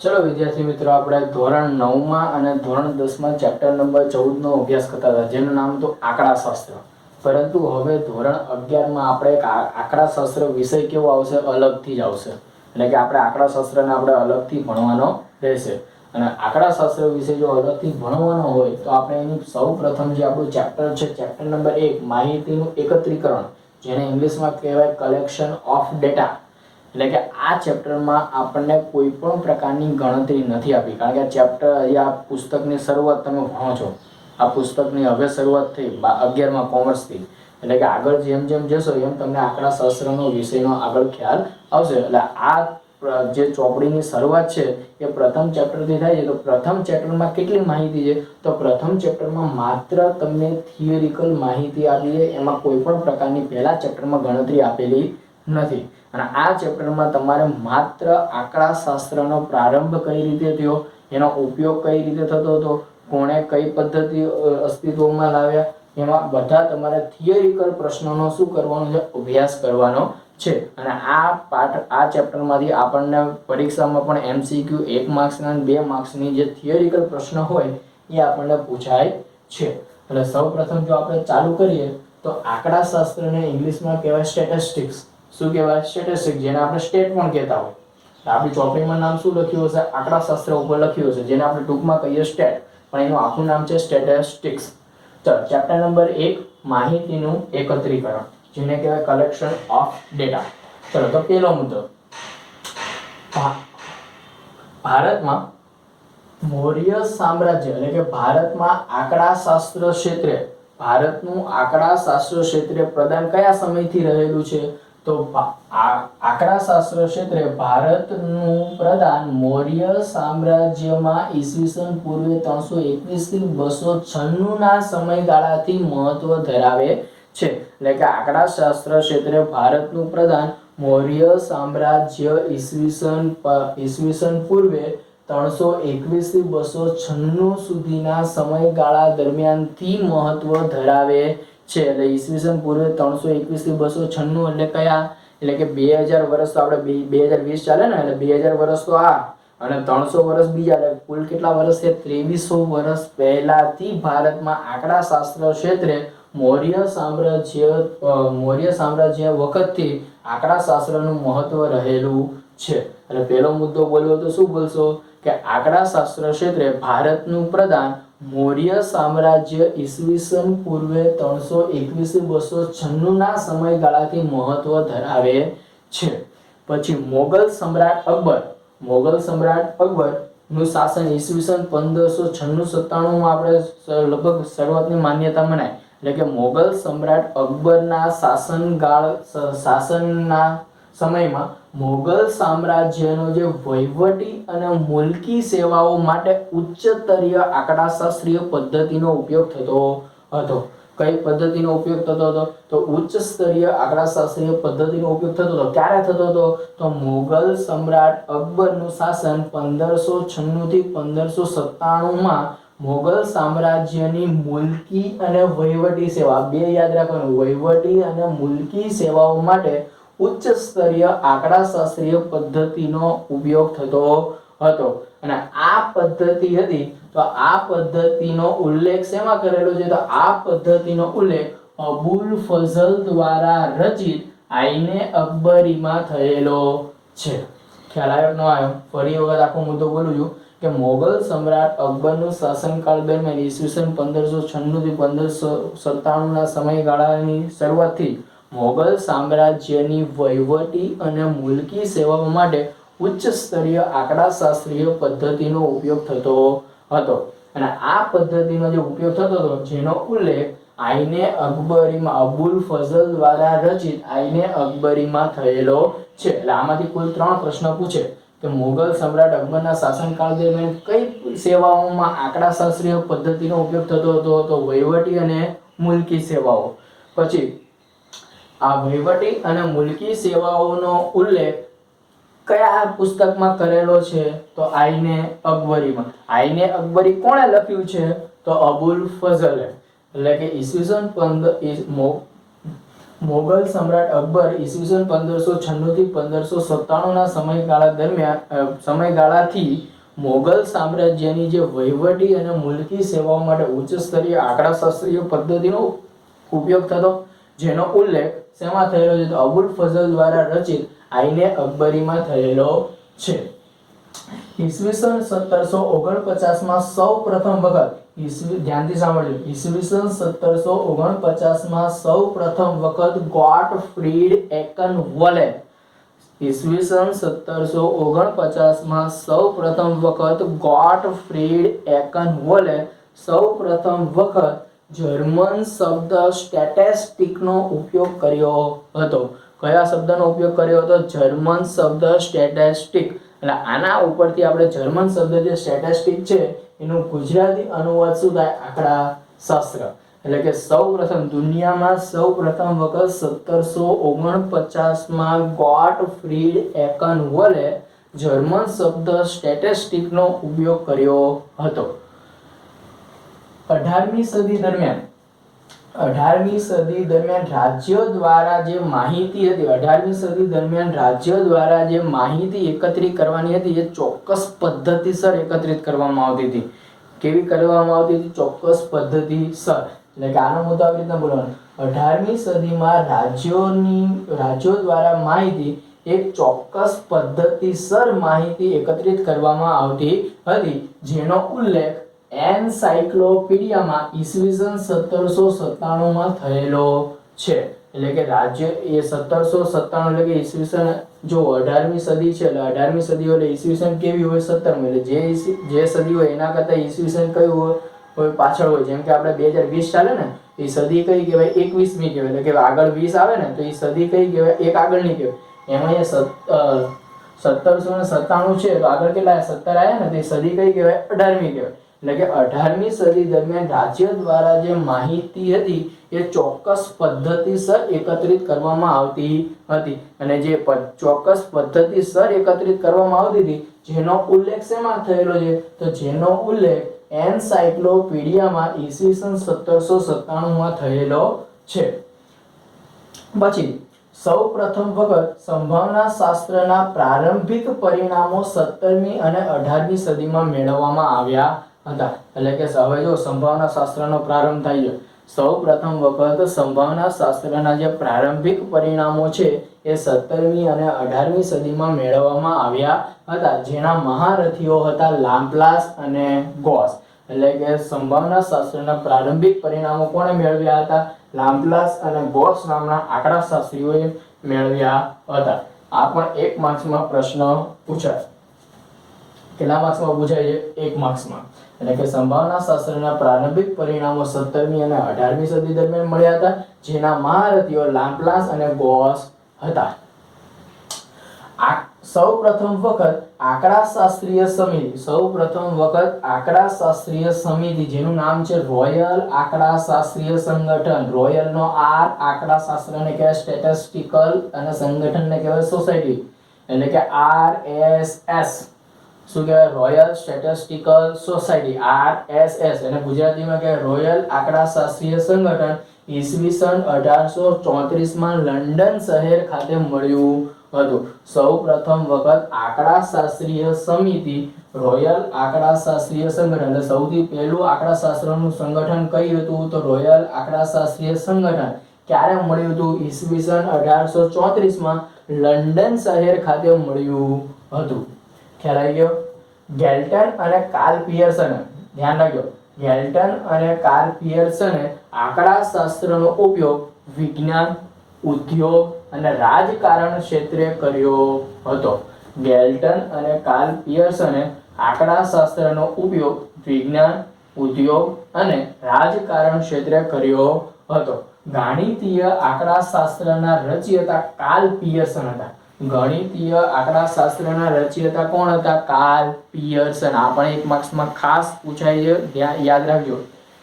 चलो विद्यार्थी मित्रों, આપણે ધોરણ 9 માં અને ધોરણ 10 માં ચેપ્ટર નંબર 14 નો અભ્યાસ કરતા હતા, જેનું નામ હતું આંકડાશાસ્ત્ર. પરંતુ હવે ધોરણ 11 માં આપણે એક આંકડાશાસ્ત્ર વિષય કેવો આવશે, અલગથી જ આવશે. એટલે કે આપણે આંકડાશાસ્ત્રને આપણે અલગથી ભણવાનો રહેશે. અને આંકડાશાસ્ત્ર વિષય જો અલગથી ભણવાનો હોય તો આપણે એની સૌપ્રથમ જે આપણું ચેપ્ટર છે, ચેપ્ટર નંબર 1 માહિતીનું એકત્રીકરણ, જેને ઇંગ્લિશમાં કહેવાય કલેક્શન ઓફ ડેટા. એટલે કે આ ચેપ્ટરમાં આપણને કોઈ પણ પ્રકારની ગણતરી નથી આપી, કારણ કે આ ચેપ્ટર આ પુસ્તકની શરૂઆત તમે ભણો છો. આ પુસ્તકની હવે શરૂઆત થઈ 11માં કોમર્સથી. એટલે કે આગળ જેમ જેમ જશો એમ તમને આંકડાશાસ્ત્રનો વિષયનો આગળ ખ્યાલ આવશે. એટલે આ જે ચોપડીની શરૂઆત છે એ પ્રથમ ચેપ્ટરથી થાય છે. તો પ્રથમ ચેપ્ટરમાં કેટલી માહિતી છે? તો પ્રથમ ચેપ્ટરમાં માત્ર તમને થિયરિકલ માહિતી આપી છે. એમાં કોઈ પણ પ્રકારની પહેલા ચેપ્ટરમાં ગણતરી આપેલી નથી. અને આ ચેપ્ટરમાં તમારે માત્ર આંકડાશાસ્ત્રનો પ્રારંભ કઈ રીતે થયો, એનો ઉપયોગ કઈ રીતે થતો હતો, કોણે કઈ પદ્ધતિ અસ્તિત્વમાં લાવ્યા, એમાં બધા તમારે થિયરિકલ પ્રશ્નોનો શું કરવાનો છે, અભ્યાસ કરવાનો છે. અને આ ચેપ્ટરમાંથી આપણને પરીક્ષામાં પણ MCQ 1 માર્ક્સના અને 2 માર્ક્સની જે થિયરિકલ પ્રશ્ન હોય એ આપણને પૂછાય છે. એટલે સૌપ્રથમ જો આપણે ચાલુ કરીએ તો આંકડાશાસ્ત્રને ઇંગ્લિશમાં કહેવાય સ્ટેટિસ્ટિક્સ. શું કહેવાય? સ્ટેટિસ્ટિક્સ, જેને આપણે સ્ટેટ પણ કહેતા હોય. આપણી ચોપડીમાં નામ શું લખ્યું હશે? આંકડાશાસ્ત્ર ઉપર લખ્યું હશે, જેને આપણે ટૂંકમાં કહીએ સ્ટેટ, પણ એનું આખું નામ છે સ્ટેટિસ્ટિક્સ. ચલો, ચેપ્ટર નંબર 1 માહિતીનું એકત્રીકરણ, જેને કહેવાય કલેક્શન ઓફ ડેટા. ચલો, તો પહેલો મુદ્દો, ભારતમાં મૌર્ય સામ્રાજ્ય, એટલે કે ભારતમાં આંકડાશાસ્ત્ર ક્ષેત્રે, ભારતનું આંકડાશાસ્ત્ર ક્ષેત્રે પ્રદાન કયા સમયથી રહેલું છે? તો આંકડાશાસ્ત્ર ક્ષેત્રે ભારતનું પ્રદાન મૌર્ય સામ્રાજ્યમાં ઈસવીસન પૂર્વે 321 થી 296 ના સમયગાળાથી મહત્વ ધરાવે છે. એટલે કે આંકડાશાસ્ત્ર ક્ષેત્રે ભારતનું પ્રદાન મૌર્ય સામ્રાજ્ય ઈસવીસન પૂર્વે 321 થી 296 સુધીના સમયગાળા દરમિયાનથી મહત્વ ધરાવે છે. એટલે ઈસવીસન પૂર્વે 321 થી 296 એટલે કયા? એટલે કે 2000 વર્ષ, તો આપણે 2020 ચાલે ને, એટલે 2000 વર્ષ તો આ, અને 300 વર્ષ બીજા, એટલે કુલ કેટલા વર્ષ છે? 2300 વર્ષ પહેલાથી ભારતમાં આંકડાશાસ્ત્ર ક્ષેત્રે મૌર્ય સામ્રાજ્ય વખતથી આંકડાશાસ્ત્રનું મહત્વ રહેલું છે. એટલે પહેલો મુદ્દો બોલ્યો તો શું બોલશો? કે આંકડાશાસ્ત્ર ક્ષેત્રે ભારતનું પ્રદાન મૌર્ય સામ્રાજ્ય ઈસવીસન પૂર્વે 321 થી 296 ના સમયગાળાથી મહત્વ ધરાવે છે. પછી મોગલ સમ્રાટ અકબર નું શાસન ઈસવીસન 1596-97 માં આપણે લગભગ શરૂઆતની માન્યતા મનાય. એટલે કે મોગલ સમ્રાટ અકબરના શાસનના સમયમાં મોગલ સામ્રાજ્યનો જે વહીવટી અને મુલકી સેવાઓ માટે ઉચ્ચસ્તરીય આંકડાશાસ્ત્રીય પદ્ધતિનો ઉપયોગ થતો હતો. કઈ પદ્ધતિનો ઉપયોગ થતો હતો? તો ઉચ્ચ સ્તરીય આંકડાશાસ્ત્રીય પદ્ધતિનો ઉપયોગ થતો હતો. ક્યારે થતો હતો? તો મોગલ સમ્રાટ અકબરનું શાસન 1596 થી 1597 માં મોગલ સામ્રાજ્યની મુલકી અને વહીવટી સેવા, બે યાદ રાખવાનું, વહીવટી અને મુલકી સેવાઓ માટે ઉચ્ચ સ્તરીય આંકડાશાસ્ત્રીય પદ્ધતિનો ઉપયોગ થતો હતો. અને આ પદ્ધતિ હતી, તો આ પદ્ધતિનો ઉલ્લેખ શેમાં કરેલો છે? તો આ પદ્ધતિનો ઉલ્લેખ અબુલ ફઝલ દ્વારા રચિત આઈને અકબરીમાં થયેલો છે. ખ્યાલ આવ્યો ન આવ્યો? ફરી વખત આખો મુદ્દો બોલું છું કે મોગલ સમ્રાટ અકબરનું શાસનકાળ દરમિયાન ઈસવીસન 1596 થી 1597 ના સમયગાળાની શરૂઆતથી મોગલ સામ્રાજ્યની વહીવટી અને મુલકી સેવાઓ માટે ઉચ્ચ સ્તરીય આંકડાશાસ્ત્રીય પદ્ધતિનો ઉપયોગ થતો હતો. અને આ પદ્ધતિનો જે ઉપયોગ થતો હતો, જેનો ઉલ્લેખ આઈને અકબરીમાં અબુલ ફઝલ દ્વારા રચિત આઈને અકબરીમાં થયેલો છે. એટલે આમાંથી કુલ 3 પ્રશ્ન પૂછે કે મોગલ સમ્રાટ અકબરના શાસનકાળ દરમિયાન કઈ સેવાઓમાં આંકડાશાસ્ત્રીય પદ્ધતિનો ઉપયોગ થતો હતો? તો વહીવટી અને મુલકી સેવાઓ. પછી આ વહીવટી અને મુલકી સેવાઓનો ઉલ્લેખ કયા પુસ્તકમાં કરેલો છે? તો આઈને અકબરીમાં. આઈને અકબરી કોણે લખ્યું છે? તો અબુલ ફઝલે. એટલે કે ઈસવીસન મોગલ સમ્રાટ અકબર ઈસવીસન 1596 થી 1597 ના સમયગાળાથી મોગલ સામ્રાજ્યની જે વહીવટી અને મુલકી સેવાઓ માટે ઉચ્ચ સ્તરીય આંકડાશાસ્ત્રીય પદ્ધતિનો ઉપયોગ થતો, જેનો ઉલ્લેખ શેમાં થયેલો છે? તો અબુલ ફઝલ દ્વારા રચિત આઈને અકબરીમાં થયેલો છે. ઈસવીસન 1749 માં સૌ પ્રથમ વખત ધ્યાનથી સાંભળજો, ઈસવીસન 1749 માં સૌ પ્રથમ વખત ગોટફ્રીડ એકનવોલે, ઈસવીસન 1749 માં સૌ પ્રથમ વખત ગોટફ્રીડ એકનવોલે સૌ પ્રથમ વખત જર્મન શબ્દ સ્ટેટિસ્ટિકનો ઉપયોગ કર્યો હતો. કયા શબ્દનો ઉપયોગ કર્યો હતો? જર્મન શબ્દ સ્ટેટિસ્ટિક. એટલે આના ઉપરથી આપણે જર્મન શબ્દ જે સ્ટેટિસ્ટિક છે એનું ગુજરાતી અનુવાદ શું થાય? આંકડાશાસ્ત્ર. એટલે કે સૌપ્રથમ દુનિયામાં સૌપ્રથમ વખત 1749 માં ગોટફ્રીડ એકનવોલે જર્મન શબ્દ સ્ટેટિસ્ટિકનો ઉપયોગ કર્યો હતો. 18મી સદી દરમિયાન રાજ્યો દ્વારા જે માહિતી હતી, 18મી સદી દરમિયાન રાજ્યો દ્વારા જે માહિતી એકત્રિત કરવાની હતી એ ચોક્કસ પદ્ધતિસર એકત્રિત કરવામાં આવતી હતી. કેવી કરવામાં આવતી હતી? ચોક્કસ પદ્ધતિસર. એટલે કે આનો મુદ્દો આવી રીતના બોલવાનો, 18મી સદીમાં રાજ્યો દ્વારા માહિતી એક ચોક્કસ પદ્ધતિસર માહિતી એકત્રિત કરવામાં આવતી હતી, જેનો ઉલ્લેખ એનસાઇક્લોપીડિયામાં ઈસવીસન 1797 માં થયેલો છે. એટલે કે રાજ્ય એ 1797 એટલે કે ઈસવીસન, જો 18મી સદી છે એટલે 18મી સદી એટલે ઈસવીસન કેવી હોય? 17મી. એટલે જે સદી હોય એના કરતા ઈસવીસન કયું હોય? પાછળ હોય. જેમ કે આપણે 2020 ચાલે ને, એ સદી કઈ કહેવાય? 21મી કહેવાય. એટલે કે આગળ 20 આવે ને તો એ સદી કઈ કહેવાય? એક આગળની કહેવાય. એમાં એ 1797 છે તો આગળ કેટલા 17 આવ્યા ને તો એ સદી કઈ કહેવાય? 18મી કહેવાય. એટલે કે 18મી સદી દરમિયાન રાજ્ય દ્વારા જે માહિતી હતી એ ચોક્કસ પદ્ધતિસર એકત્રિત કરવામાં આવતી હતી, અને જે ચોક્કસ પદ્ધતિસર એકત્રિત કરવામાં આવતી હતી જેનો ઉલ્લેખ શેમાં થયેલો છે? તો જેનો ઉલ્લેખ એનસાઇક્લોપીડિયામાં ઈસવીસન 1797 માં થયેલો છે. પછી સૌ પ્રથમ વખત સંભાવના શાસ્ત્રના પ્રારંભિક પરિણામો 17મી અને 18મી સદીમાં મેળવવામાં આવ્યા હતા. એટલે કે હવે જો સંભાવના શાસ્ત્રનો પ્રારંભ થાય છે, સૌ પ્રથમ વખત સંભાવના શાસ્ત્રના જે પ્રારંભિક પરિણામો છે એ 17મી અને 18મી સદીમાં મેળવવામાં આવ્યા હતા, જેના મહારથીઓ હતા લાપ્લાસ અને ગોસ. એટલે કે સંભાવના શાસ્ત્રના પ્રારંભિક પરિણામો કોણે મેળવ્યા હતા? લાપ્લાસ અને ગોસ નામના આંકડાશાસ્ત્રીઓએ મેળવ્યા હતા. આ પણ 1 માર્ક્સમાં પ્રશ્ન પૂછાય. કેટલા માર્ક્સમાં પૂછાય છે? 1 માર્ક્સમાં. એટલે કે સંભાવના શાસ્ત્રના પ્રારંભિક પરિણામો 17મી અને 18મી સદી દરમિયાન મળ્યા હતા, જેના મહારથીઓ લાપ્લાસ અને ગોસ હતા. સૌપ્રથમ વખત આંકડાશાસ્ત્રીય સમિતિ, જેનું નામ છે રોયલ આંકડાશાસ્ત્રીય સંગઠન. રોયલ નો આર, આંકડાશાસ્ત્રને કહેવાય સ્ટેટિસ્ટિકલ અને સંગઠનને કહેવાય સોસાયટી. એટલે કે RSS શું કહેવાય? Royal statistical society, RSS. અને ગુજરાતીમાં કહેવાય રોયલ આંકડાશાસ્ત્રીય સંગઠન. ઈસવીસન 1834 માં લંડન શહેર ખાતે મળ્યું હતું. સૌ પ્રથમ વખત આંકડાશાસ્ત્રીય સમિતિ, રોયલ આંકડાશાસ્ત્રીય સંગઠન. એટલે સૌથી પહેલું આંકડાશાસ્ત્રનું સંગઠન કયું હતું? તો રોયલ આંકડાશાસ્ત્રીય સંગઠન. ક્યારે મળ્યું હતું? ઈસવીસન 1834 માં લંડન શહેર ખાતે મળ્યું હતું. ખ્યાલ આવી ગયો? ગેલ્ટન અને કાર્લ પિયર્સન, ધ્યાન રાખજો, ગેલ્ટન અને કાર્લ પિયર્સને આંકડાશાસ્ત્રનો ઉપયોગ વિજ્ઞાન, ઉદ્યોગ અને રાજકારણ ક્ષેત્રે કર્યો હતો. ગેલ્ટન અને કાર્લ પિયર્સને આંકડાશાસ્ત્રનો ઉપયોગ વિજ્ઞાન, ઉદ્યોગ અને રાજકારણ ક્ષેત્રે કર્યો હતો. ગણિતીય આંકડાશાસ્ત્રના રચયિતા કાર્લ પિયર્સન હતા. ગણિતીય આંકડાશાસ્ત્રના રચયિતા કોણ હતા? Karl Pearson. આ પણ 1 માર્ક્સમાં ખાસ પૂછાય છે, યાદ રાખજો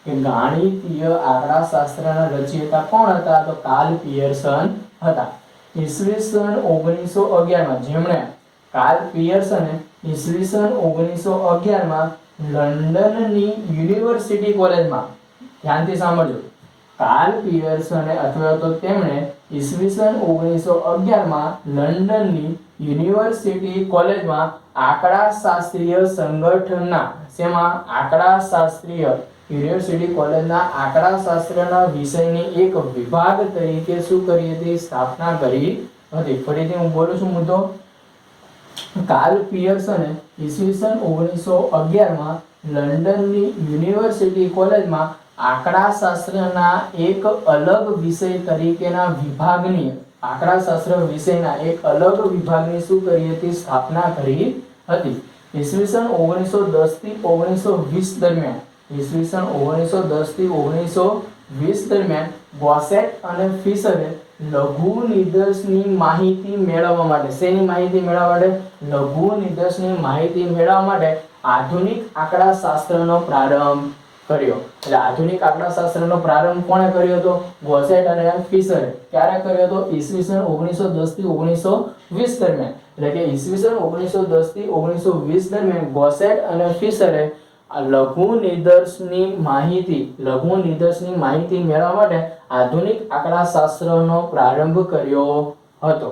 કે ગણિતીય આંકડાશાસ્ત્રના રચયિતા કોણ હતા? તો કાર્લ પિયર્સન હતા. ઈસવીસન 1911 માં જેમણે કાર્લ પિયર્સને ઈસવીસન 1911 માં લંડનની યુનિવર્સિટી કોલેજમાં, ધ્યાનથી સાંભળજો, કાર્લ પિયર્સને અથવા તો તેમણે ઈસવીસન 1911 માં લંડનની યુનિવર્સિટી કોલેજમાં આંકડાશાસ્ત્રીય સંગઠનના શેમાં આંકડાશાસ્ત્રીય યુનિવર્સિટી કોલેજના આંકડાશાસ્ત્રના વિષયની એક વિભાગ તરીકે શું કરી હતી? સ્થાપના કરી હતી. ફરીથી હું બોલું છું મુદ્દો. કાર્લ પિયર્સને ઈસવીસન 1911 માં લંડનની યુનિવર્સિટી કોલેજમાં આંકડાશાસ્ત્રના એક અલગ વિષય તરીકેના વિભાગની આંકડાશાસ્ત્ર વિષયના એક અલગ વિભાગની શું કરી હતી? સ્થાપના કરી હતી. ઈસવીસન 1910 થી 1920 દરમિયાન ઈસવીસન 1910 થી 1920 દરમિયાન ગોસેટ અને ફિશરે લઘુ નિદર્શની માહિતી મેળવવા માટે શેની માહિતી મેળવવા માટે? લઘુ નિદર્શની માહિતી મેળવવા માટે આધુનિક આંકડાશાસ્ત્રનો પ્રારંભ કર્યો. એટલે આધુનિક આંકડાશાસ્ત્રનો પ્રારંભ કોણે કર્યો હતો? ગોસેટ અને ફિશરે. ક્યારે કર્યો હતો? ઈસવીસન 1910 થી 1920 દરમિયાન. એટલે કે ઈસવીસન 1910 થી 1920 દરમિયાન ગોસેટ અને ફિશરે લઘુ નિદર્શની માહિતી મેળવવા માટે આધુનિક આંકડાશાસ્ત્રનો પ્રારંભ કર્યો હતો.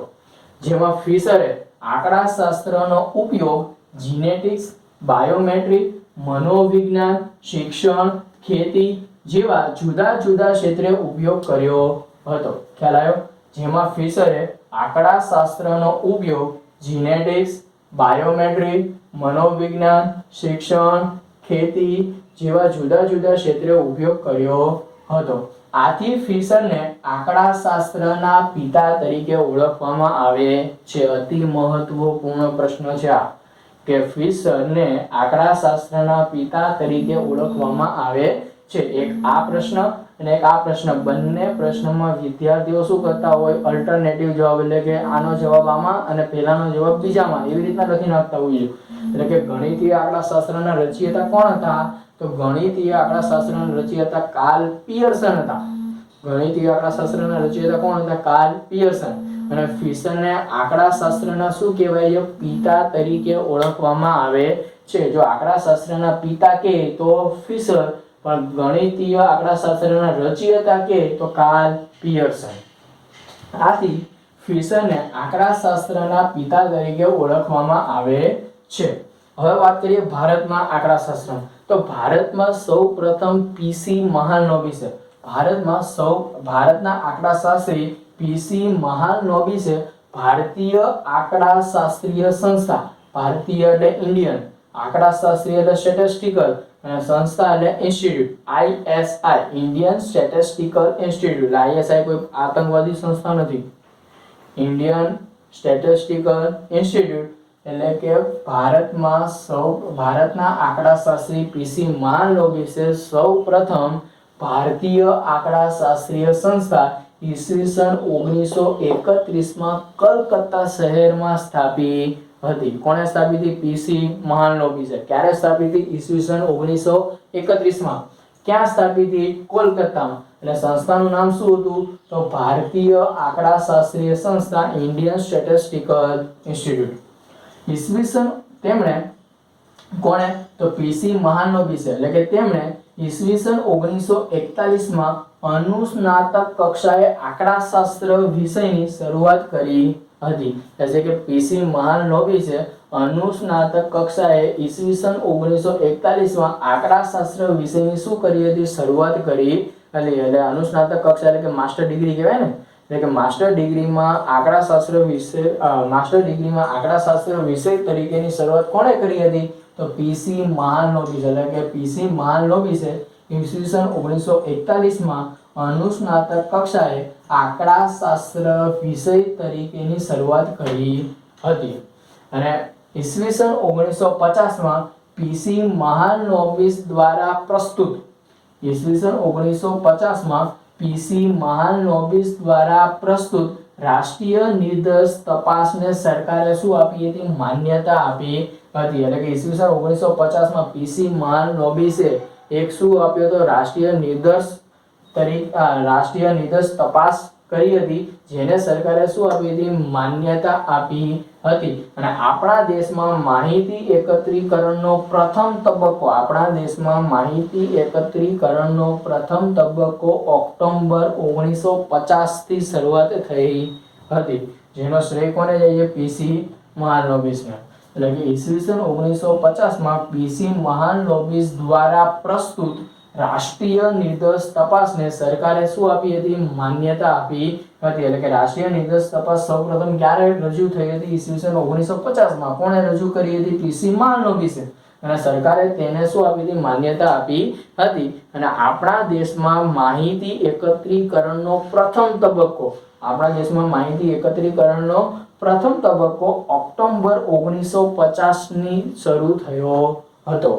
જેમાં ફિશરે આંકડાશાસ્ત્રનો ઉપયોગ જીનેટિક્સ, બાયોમેટ્રી, મનોવિજ્ઞાન, શિક્ષણ, ખેતી જેવા જુદા જુદા ક્ષેત્રે ઉપયોગ કર્યો હતો. ખ્યાલ આવ્યો? જેમાં ફિશરે આંકડાશાસ્ત્રનો ઉપયોગ જીનેટિક્સ, બાયોમેટ્રી, મનોવિજ્ઞાન, શિક્ષણ, ખેતી જેવા જુદા જુદા ક્ષેત્રે ઉપયોગ કર્યો હતો. આથી ફિશરને આંકડાશાસ્ત્રના પિતા તરીકે ઓળખવામાં આવે છે. અતિ મહત્વપૂર્ણ પ્રશ્ન છે આ કે ફિશરને આંકડાશાસ્ત્રના પિતા તરીકે ઓળખવામાં આવે છે. એક આ પ્રશ્ન અને એક આ પ્રશ્ન, બંને પ્રશ્નમાં વિદ્યાર્થીઓ શું કરતા હોય? અલ્ટરનેટિવ જવાબ, એટલે કે આનો જવાબ આમાં અને પહેલાનો જવાબ બીજામાં, એવી રીતના લખી નાખતા હોય. એટલે કે ગણિતીય આંકડાશાસ્ત્રના રચયિતા કોણ હતા? તો ગણિતીય આંકડાશાસ્ત્રના રચયિતા કાર્લ પિયર્સન હતા. ગણિતીય આંકડાશાસ્ત્રના રચયિતા કોણ હતા? Karl Pearson. અને ફિશરને આંકડાશાસ્ત્રના શું કહેવાય છે? પિતા તરીકે ઓળખવામાં આવે છે. જો આંકડાશાસ્ત્રના પિતા કે તો ફિશર, પણ ગણિતીય આંકડાશાસ્ત્રના રચયિતા કે તો કાર્લ પિયર્સન. આથી ફિશરને આંકડાશાસ્ત્રના પિતા તરીકે ઓળખવામાં આવે છે. હવે વાત કરીએ ભારતમાં આંકડાશાસ્ત્ર. તો ભારતમાં સૌપ્રથમ પીસી મહાલનોબિસે ભારતના આંકડાશાસ્ત્રી પીસી મહાલનોબિસે ભારતીય આંકડાશાસ્ત્રીય સંસ્થા, ભારતીય એટલે ઇન્ડિયન, આંકડાશાસ્ત્રીય એટલે સ્ટેટિસ્ટિકલ, અને સંસ્થા એટલે institute, ISI Indian statistical institute. ISI કોઈ આતંકવાદી સંસ્થા નથી. ઇન્ડિયન સ્ટેટિસ્ટિકલ ઇન્સ્ટિટ્યૂટ એટલે કે ભારતના આંકડાશાસ્ત્રી પીસી મહાલનોબિસે સૌપ્રથમ ભારતીય આંકડાશાસ્ત્રીય સંસ્થા ઈસવીસન 1931 માં કલકત્તા શહેરમાં સ્થાપી હતી. કોણે સ્થાપી હતી? પીસી મહાલનોબિસે. ક્યારે સ્થાપી હતી? ઈસવીસન 1931 માં. ક્યાં સ્થાપી હતી? કોલકાતામાં. એટલે સંસ્થાનું નામ શું હતું? તો ભારતીય આંકડાશાસ્ત્રીય સંસ્થા, ઇન્ડિયન સ્ટેટિસ્ટિકલ ઇન્સ્ટિટ્યૂટ. કોણે? તો પીસી મહાલનોબિસે. એટલે કે તેમણે ઈસવીસન 1941 માં અનુસ્નાતક કક્ષાએ આંકડાશાસ્ત્ર વિષયની શરૂઆત કરી હતી. એટલે કે પીસી મહાલનોબિસે અનુસ્નાતક કક્ષાએ ઈસવીસન 1941 માં આંકડાશાસ્ત્ર વિષયની શું કરી હતી? શરૂઆત કરી હતી. એટલે અનુસ્નાતક કક્ષા એટલે કે માસ્ટર ડિગ્રી કહેવાય ને. એટલે કે માસ્ટર ડિગ્રીમાં આંકડાશાસ્ત્ર વિષય તરીકેની શરૂઆત કોણે કરી હતી? તો પીસી મહાલનોબિસ. એટલે કે પીસી મહાલનોબિસે ઈસવીસન 1941 માં અનુસ્નાતક કક્ષાએ આંકડાશાસ્ત્ર વિષય તરીકેની શરૂઆત કરી હતી. અને ઈસવીસન 1950 માં પીસી મહાલનોબિસ દ્વારા પ્રસ્તુત ઈસવીસન 1950 માં પીસી મહાલનોબિસ દ્વારા પ્રસ્તુત રાષ્ટ્રીય નિર્દેશ તપાસને સરકારે શું આપી હતી? માન્યતા આપી હતી. એટલે કે ઈસવીસન 1950 માં પીસી મહાલનોબિસે એક શું આપ્યો હતો? રાષ્ટ્રીય નિર્દેશ તપાસ કરી હતી, જેને સરકારે શું આપી હતી? માન્યતા આપી હતી અને આપણા દેશમાં માહિતી એકત્રીકરણનો પ્રથમ તબક્કો ઓક્ટોબર 1950 થી શરૂઆત થઈ હતી, જેનો શ્રેય કોને જાય? પીસી મહાલનોબિસને. એટલે કે ઈસવીસન 1950 માં પીસી મહાલનોબિસ દ્વારા પ્રસ્તુત રાષ્ટ્રીય નિર્દોષ તપાસને સરકારે શું આપી હતી? માન્યતા આપી હતી. એટલે કે રાષ્ટ્રીય નિર્દોષ તપાસ સૌપ્રથમ ક્યારે રજૂ થઈ હતી? ઈસવીસન 1950 માં. કોણે રજૂ કરી હતી? પીસી મહાલનોબિસે. અને સરકારે તેને શું આપી હતી? માન્યતા આપી હતી. અને આપણા દેશમાં માહિતી એકત્રીકરણનો પ્રથમ તબક્કો ઓક્ટોબર 1950 ની શરૂ થયો હતો.